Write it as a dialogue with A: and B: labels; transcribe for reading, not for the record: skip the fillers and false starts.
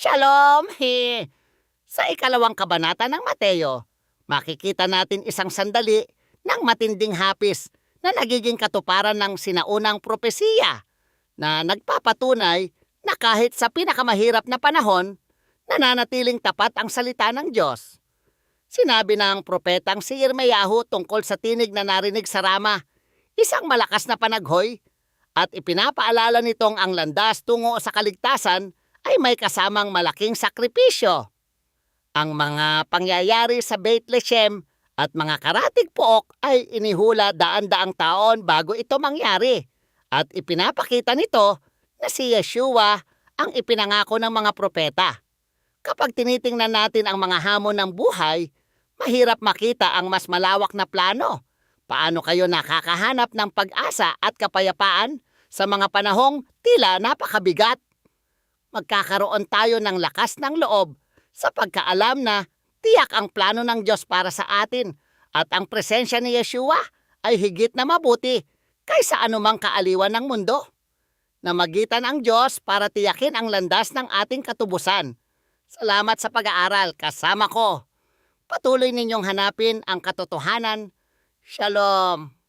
A: Shalom! Sa ikalawang kabanata ng Mateo, makikita natin isang sandali ng matinding hapis na nagiging katuparan ng sinaunang propesiya na nagpapatunay na kahit sa pinakamahirap na panahon, nananatiling tapat ang salita ng Diyos. Sinabi ng propetang si Irmeyahu tungkol sa tinig na narinig sa Rama, isang malakas na panaghoy, at ipinapaalala nitong ang landas tungo sa kaligtasan ay may kasamang malaking sakripisyo. Ang mga pangyayari sa Bethlehem at mga karatig pook ay inihula daan-daang taon bago ito mangyari, at ipinapakita nito na si Yeshua ang ipinangako ng mga propeta. Kapag tinitingnan natin ang mga hamon ng buhay, mahirap makita ang mas malawak na plano. Paano kayo nakakahanap ng pag-asa at kapayapaan sa mga panahong tila napakabigat? Magkakaroon tayo ng lakas ng loob sa pagkaalam na tiyak ang plano ng Diyos para sa atin at ang presensya ni Yeshua ay higit na mabuti kaysa anumang kaaliwan ng mundo. Namagitan ang Diyos para tiyakin ang landas ng ating katubusan. Salamat sa pag-aaral kasama ko. Patuloy ninyong hanapin ang katotohanan. Shalom!